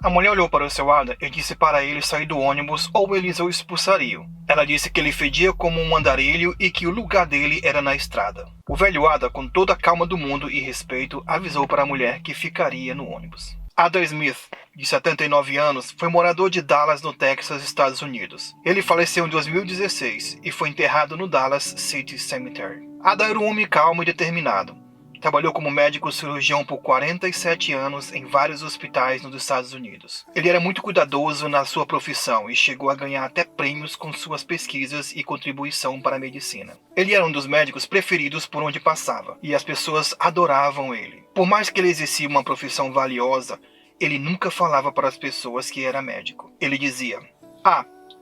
A mulher olhou para o seu Ada e disse para ele sair do ônibus ou eles o expulsariam. Ela disse que ele fedia como um andarilho e que o lugar dele era na estrada. O velho Ada, com toda a calma do mundo e respeito, avisou para a mulher que ficaria no ônibus. Ada Smith, de 79 anos, foi morador de Dallas, no Texas, Estados Unidos. Ele faleceu em 2016 e foi enterrado no Dallas City Cemetery. Ada era um homem calmo e determinado. Trabalhou como médico cirurgião por 47 anos em vários hospitais nos Estados Unidos. Ele era muito cuidadoso na sua profissão e chegou a ganhar até prêmios com suas pesquisas e contribuição para a medicina. Ele era um dos médicos preferidos por onde passava, e as pessoas adoravam ele. Por mais que ele exercia uma profissão valiosa, ele nunca falava para as pessoas que era médico. Ele dizia: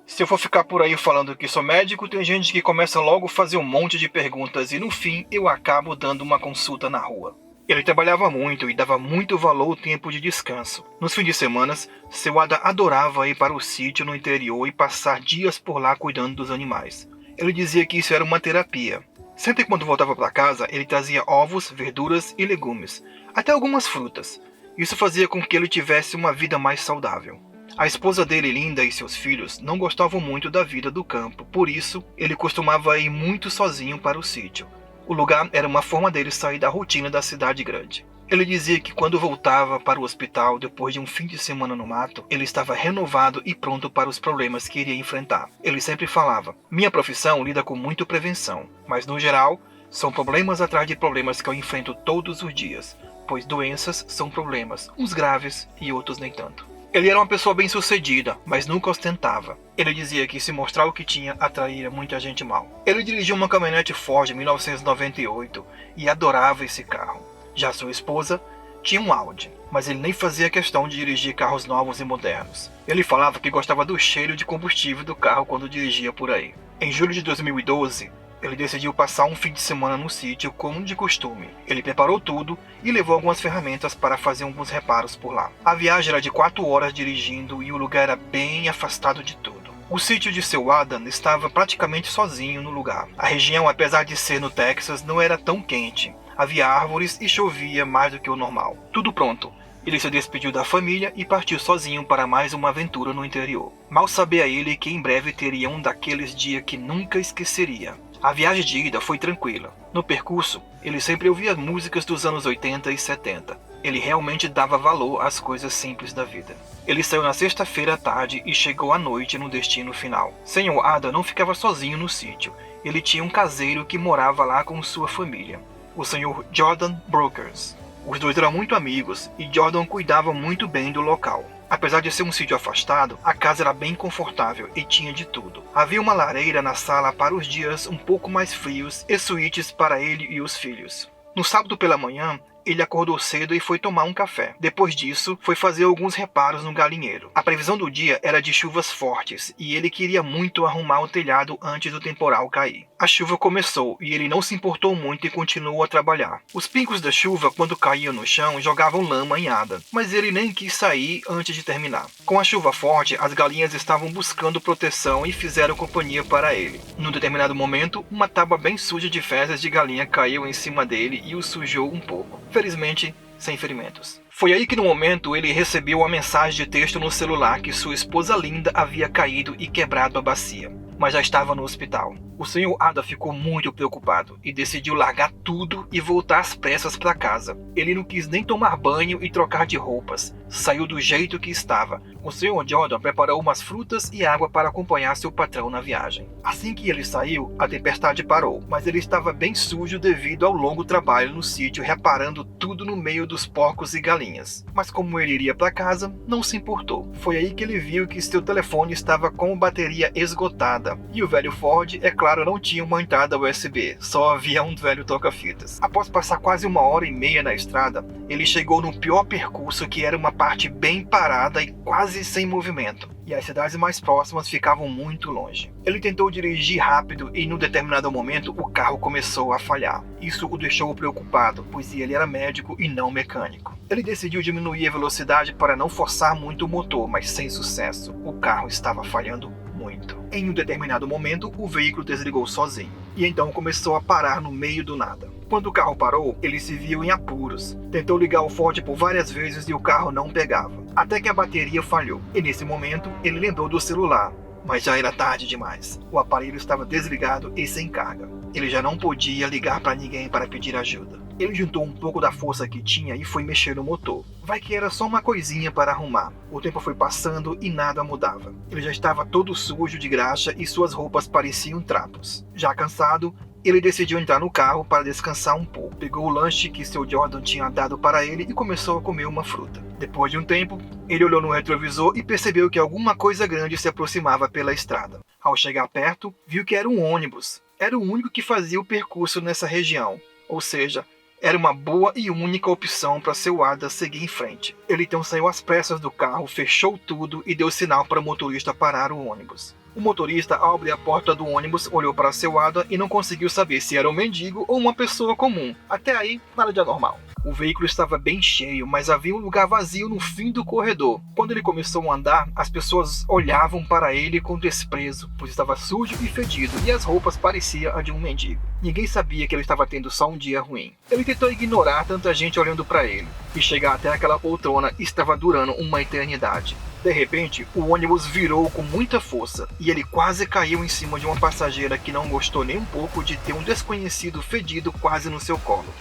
se eu for ficar por aí falando que sou médico, tem gente que começa logo a fazer um monte de perguntas e no fim eu acabo dando uma consulta na rua. Ele trabalhava muito e dava muito valor ao tempo de descanso. Nos fins de semana, seu Ada adorava ir para o sítio no interior e passar dias por lá cuidando dos animais. Ele dizia que isso era uma terapia. Sempre quando voltava para casa, ele trazia ovos, verduras e legumes, até algumas frutas. Isso fazia com que ele tivesse uma vida mais saudável. A esposa dele, Linda, e seus filhos não gostavam muito da vida do campo, por isso ele costumava ir muito sozinho para o sítio. O lugar era uma forma dele sair da rotina da cidade grande. Ele dizia que quando voltava para o hospital depois de um fim de semana no mato, ele estava renovado e pronto para os problemas que iria enfrentar. Ele sempre falava: minha profissão lida com muita prevenção, mas no geral são problemas atrás de problemas que eu enfrento todos os dias, pois doenças são problemas, uns graves e outros nem tanto. Ele era uma pessoa bem-sucedida, mas nunca ostentava. Ele dizia que se mostrar o que tinha atraía muita gente mal. Ele dirigia uma caminhonete Ford 1998 e adorava esse carro. Já sua esposa tinha um Audi, mas ele nem fazia questão de dirigir carros novos e modernos. Ele falava que gostava do cheiro de combustível do carro quando dirigia por aí. Em julho de 2012, ele decidiu passar um fim de semana no sítio como de costume. Ele preparou tudo e levou algumas ferramentas para fazer alguns reparos por lá. A viagem era de 4 horas dirigindo e o lugar era bem afastado de tudo. O sítio de seu Adam estava praticamente sozinho no lugar. A região, apesar de ser no Texas, não era tão quente. Havia árvores e chovia mais do que o normal. Tudo pronto. Ele se despediu da família e partiu sozinho para mais uma aventura no interior. Mal sabia ele que em breve teria um daqueles dias que nunca esqueceria. A viagem de ida foi tranquila. No percurso, ele sempre ouvia músicas dos anos 80 e 70. Ele realmente dava valor às coisas simples da vida. Ele saiu na sexta-feira à tarde e chegou à noite no destino final. Senhor Ada não ficava sozinho no sítio. Ele tinha um caseiro que morava lá com sua família, o Sr. Jordan Brokers. Os dois eram muito amigos e Jordan cuidava muito bem do local. Apesar de ser um sítio afastado, a casa era bem confortável e tinha de tudo. Havia uma lareira na sala para os dias um pouco mais frios e suítes para ele e os filhos. No sábado pela manhã, ele acordou cedo e foi tomar um café. Depois disso, foi fazer alguns reparos no galinheiro. A previsão do dia era de chuvas fortes e ele queria muito arrumar o telhado antes do temporal cair. A chuva começou e ele não se importou muito e continuou a trabalhar. Os pingos da chuva, quando caíam no chão, jogavam lama em Ada, mas ele nem quis sair antes de terminar. Com a chuva forte, as galinhas estavam buscando proteção e fizeram companhia para ele. Num determinado momento, uma tábua bem suja de fezes de galinha caiu em cima dele e o sujou um pouco. Felizmente, sem ferimentos. Foi aí que no momento ele recebeu uma mensagem de texto no celular que sua esposa Linda havia caído e quebrado a bacia, mas já estava no hospital. O Sr. Ada ficou muito preocupado e decidiu largar tudo e voltar às pressas para casa. Ele não quis nem tomar banho e trocar de roupas. Saiu do jeito que estava. O Sr. Jordan preparou umas frutas e água para acompanhar seu patrão na viagem. Assim que ele saiu, a tempestade parou, mas ele estava bem sujo devido ao longo trabalho no sítio reparando tudo no meio dos porcos e galinhas. Mas como ele iria para casa, não se importou. Foi aí que ele viu que seu telefone estava com bateria esgotada e o velho Ford, é claro, não tinha uma entrada USB, só havia um velho toca-fitas. Após passar quase 1h30 na estrada, ele chegou no pior percurso, que era uma parte bem parada e quase sem movimento, e as cidades mais próximas ficavam muito longe. Ele tentou dirigir rápido e, num determinado momento, o carro começou a falhar. Isso o deixou preocupado, pois ele era médico e não mecânico. Ele decidiu diminuir a velocidade para não forçar muito o motor, mas sem sucesso. O carro estava falhando muito. Em um determinado momento, o veículo desligou sozinho, e então começou a parar no meio do nada. Quando o carro parou, ele se viu em apuros. Tentou ligar o Ford por várias vezes e o carro não pegava. até que a bateria falhou. E nesse momento, ele lembrou do celular. Mas já era tarde demais. O aparelho estava desligado e sem carga. Ele já não podia ligar para ninguém para pedir ajuda. Ele juntou um pouco da força que tinha e foi mexer no motor. Vai que era só uma coisinha para arrumar. O tempo foi passando e nada mudava. Ele já estava todo sujo de graxa e suas roupas pareciam trapos. Já cansado, ele decidiu entrar no carro para descansar um pouco. Pegou o lanche que seu Jordan tinha dado para ele e começou a comer uma fruta. Depois de um tempo, ele olhou no retrovisor e percebeu que alguma coisa grande se aproximava pela estrada. Ao chegar perto, viu que era um ônibus. Era o único que fazia o percurso nessa região. Ou seja, era uma boa e única opção para seu Ada seguir em frente. Ele então saiu às pressas do carro, fechou tudo e deu sinal para o motorista parar o ônibus. O motorista, ao abrir a porta do ônibus, olhou para seu Ada e não conseguiu saber se era um mendigo ou uma pessoa comum. Até aí, nada de anormal. O veículo estava bem cheio, mas havia um lugar vazio no fim do corredor. Quando ele começou a andar, as pessoas olhavam para ele com desprezo, pois estava sujo e fedido, e as roupas pareciam a de um mendigo. Ninguém sabia que ele estava tendo só um dia ruim. Ele tentou ignorar tanta gente olhando para ele, e chegar até aquela poltrona estava durando uma eternidade. De repente, o ônibus virou com muita força, e ele quase caiu em cima de uma passageira que não gostou nem um pouco de ter um desconhecido fedido quase no seu colo.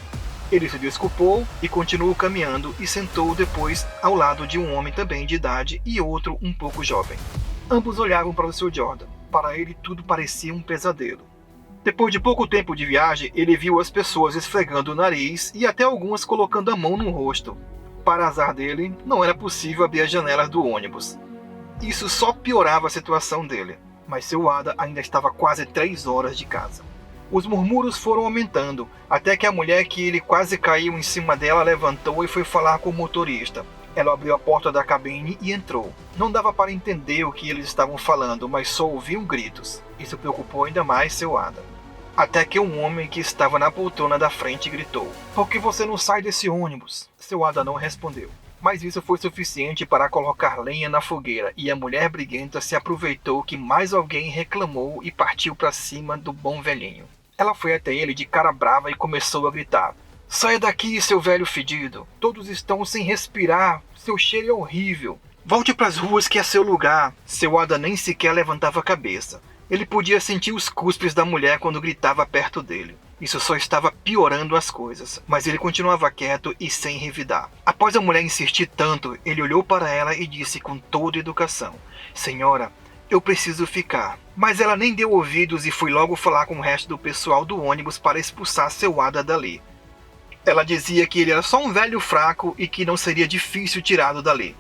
Ele se desculpou e continuou caminhando e sentou depois ao lado de um homem também de idade e outro um pouco jovem. Ambos olhavam para o seu Jordan. Para ele tudo parecia um pesadelo. Depois de pouco tempo de viagem, ele viu as pessoas esfregando o nariz e até algumas colocando a mão no rosto. Para azar dele, não era possível abrir as janelas do ônibus. Isso só piorava a situação dele, mas seu Ada ainda estava quase 3 horas de casa. Os murmúrios foram aumentando, até que a mulher que ele quase caiu em cima dela levantou e foi falar com o motorista. Ela abriu a porta da cabine e entrou. Não dava para entender o que eles estavam falando, mas só ouviam gritos. Isso preocupou ainda mais seu Ada. Até que um homem que estava na poltrona da frente gritou: "Por que você não sai desse ônibus?" Seu Ada não respondeu. Mas isso foi suficiente para colocar lenha na fogueira, e a mulher briguenta se aproveitou que mais alguém reclamou e partiu para cima do bom velhinho. Ela foi até ele de cara brava e começou a gritar: "Saia daqui, seu velho fedido! Todos estão sem respirar, seu cheiro é horrível! Volte para as ruas que é seu lugar!" Seu Ada nem sequer levantava a cabeça. Ele podia sentir os cuspes da mulher quando gritava perto dele. Isso só estava piorando as coisas, mas ele continuava quieto e sem revidar. Após a mulher insistir tanto, ele olhou para ela e disse com toda educação: "Senhora, eu preciso ficar." Mas ela nem deu ouvidos e foi logo falar com o resto do pessoal do ônibus para expulsar seu Ada dali. Ela dizia que ele era só um velho fraco e que não seria difícil tirá-lo dali.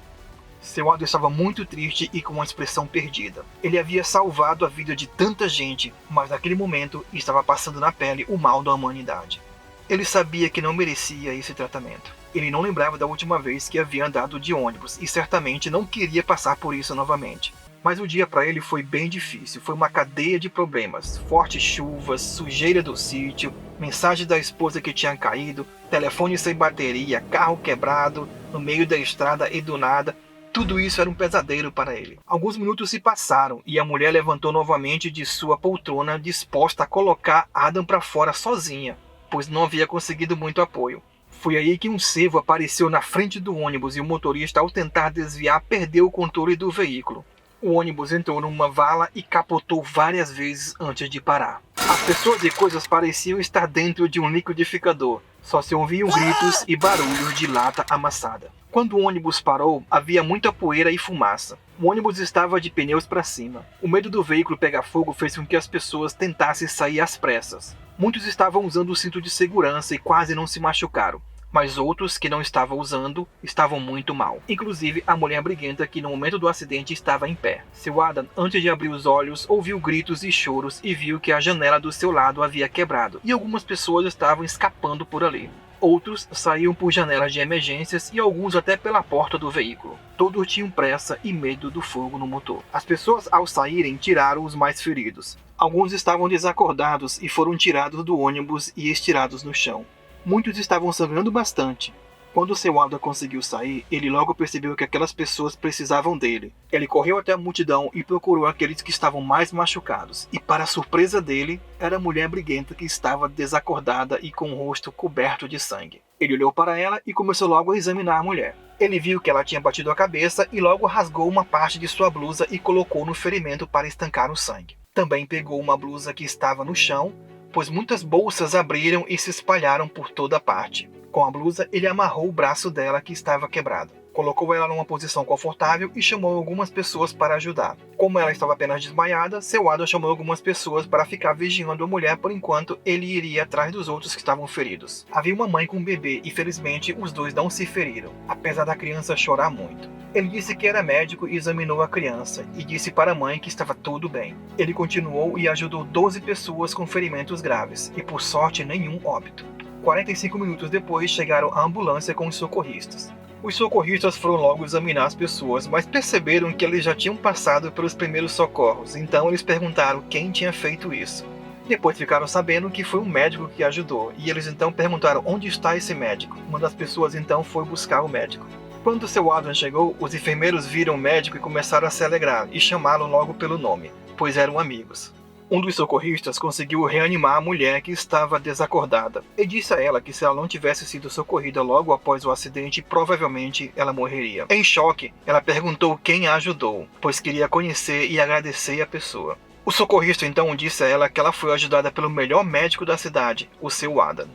Seu Ada estava muito triste e com uma expressão perdida. Ele havia salvado a vida de tanta gente, mas naquele momento estava passando na pele o mal da humanidade. Ele sabia que não merecia esse tratamento. Ele não lembrava da última vez que havia andado de ônibus e certamente não queria passar por isso novamente. Mas o dia para ele foi bem difícil, foi uma cadeia de problemas, fortes chuvas, sujeira do sítio, mensagem da esposa que tinha caído, telefone sem bateria, carro quebrado, no meio da estrada e do nada. Tudo isso era um pesadelo para ele. Alguns minutos se passaram e a mulher levantou novamente de sua poltrona, disposta a colocar Adam para fora sozinha, pois não havia conseguido muito apoio. Foi aí que um cervo apareceu na frente do ônibus e o motorista, ao tentar desviar, perdeu o controle do veículo. O ônibus entrou numa vala e capotou várias vezes antes de parar. As pessoas e coisas pareciam estar dentro de um liquidificador. Só se ouviam gritos e barulhos de lata amassada. Quando o ônibus parou, havia muita poeira e fumaça. O ônibus estava de pneus para cima. O medo do veículo pegar fogo fez com que as pessoas tentassem sair às pressas. Muitos estavam usando o cinto de segurança e quase não se machucaram. Mas outros que não estavam usando estavam muito mal. Inclusive a mulher briguenta que no momento do acidente estava em pé. Seu Adam, antes de abrir os olhos, ouviu gritos e choros e viu que a janela do seu lado havia quebrado e algumas pessoas estavam escapando por ali. Outros saíam por janelas de emergências e alguns até pela porta do veículo. Todos tinham pressa e medo do fogo no motor. As pessoas, ao saírem, tiraram os mais feridos. Alguns estavam desacordados e foram tirados do ônibus e estirados no chão. Muitos estavam sangrando bastante. Quando seu Ada conseguiu sair, ele logo percebeu que aquelas pessoas precisavam dele. Ele correu até a multidão e procurou aqueles que estavam mais machucados. E para a surpresa dele, era a mulher briguenta que estava desacordada e com o rosto coberto de sangue. Ele olhou para ela e começou logo a examinar a mulher. Ele viu que ela tinha batido a cabeça e logo rasgou uma parte de sua blusa e colocou no ferimento para estancar o sangue. Também pegou uma blusa que estava no chão, pois muitas bolsas abriram e se espalharam por toda parte. Com a blusa, ele amarrou o braço dela que estava quebrado. Colocou ela numa posição confortável e chamou algumas pessoas para ajudar. Como ela estava apenas desmaiada, seu Ada chamou algumas pessoas para ficar vigiando a mulher por enquanto ele iria atrás dos outros que estavam feridos. Havia uma mãe com um bebê e felizmente os dois não se feriram, apesar da criança chorar muito. Ele disse que era médico e examinou a criança e disse para a mãe que estava tudo bem. Ele continuou e ajudou 12 pessoas com ferimentos graves e por sorte nenhum óbito. 45 minutos depois chegaram a ambulância com os socorristas. Os socorristas foram logo examinar as pessoas, mas perceberam que eles já tinham passado pelos primeiros socorros, então eles perguntaram quem tinha feito isso. Depois ficaram sabendo que foi um médico que ajudou, e eles então perguntaram onde está esse médico. Uma das pessoas então foi buscar o médico. Quando seu Adam chegou, os enfermeiros viram o médico e começaram a se alegrar, e chamaram logo pelo nome, pois eram amigos. Um dos socorristas conseguiu reanimar a mulher que estava desacordada e disse a ela que se ela não tivesse sido socorrida logo após o acidente, provavelmente ela morreria. Em choque, ela perguntou quem a ajudou, pois queria conhecer e agradecer a pessoa. O socorrista então disse a ela que ela foi ajudada pelo melhor médico da cidade, o seu Adam.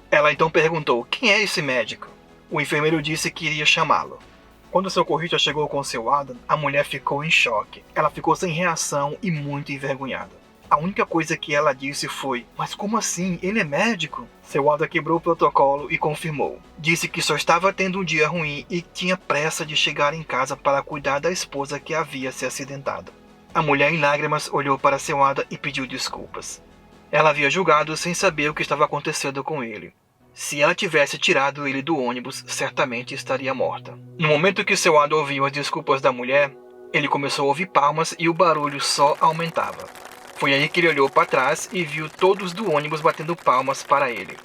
Ela então perguntou quem é esse médico. O enfermeiro disse que iria chamá-lo. Quando o socorrista chegou com seu Adam, a mulher ficou em choque. Ela ficou sem reação e muito envergonhada. A única coisa que ela disse foi: mas como assim? Ele é médico? Seu Ada quebrou o protocolo e confirmou. Disse que só estava tendo um dia ruim e tinha pressa de chegar em casa para cuidar da esposa que havia se acidentado. A mulher em lágrimas olhou para seu Ada e pediu desculpas. Ela havia julgado sem saber o que estava acontecendo com ele. Se ela tivesse tirado ele do ônibus, certamente estaria morta. No momento que seu Ada ouviu as desculpas da mulher, ele começou a ouvir palmas e o barulho só aumentava. Foi aí que ele olhou para trás e viu todos do ônibus batendo palmas para ele.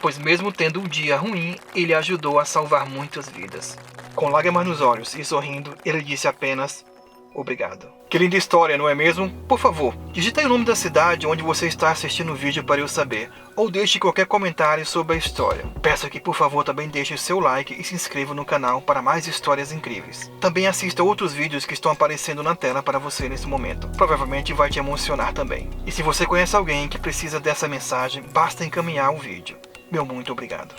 Pois mesmo tendo um dia ruim, ele ajudou a salvar muitas vidas. Com lágrimas nos olhos e sorrindo, ele disse apenas: obrigado. Que linda história, não é mesmo? Por favor, digite aí o nome da cidade onde você está assistindo o vídeo para eu saber, ou deixe qualquer comentário sobre a história. Peço que por favor também deixe o seu like e se inscreva no canal para mais histórias incríveis. Também assista outros vídeos que estão aparecendo na tela para você nesse momento. Provavelmente vai te emocionar também. E se você conhece alguém que precisa dessa mensagem, basta encaminhar o vídeo. Meu muito obrigado.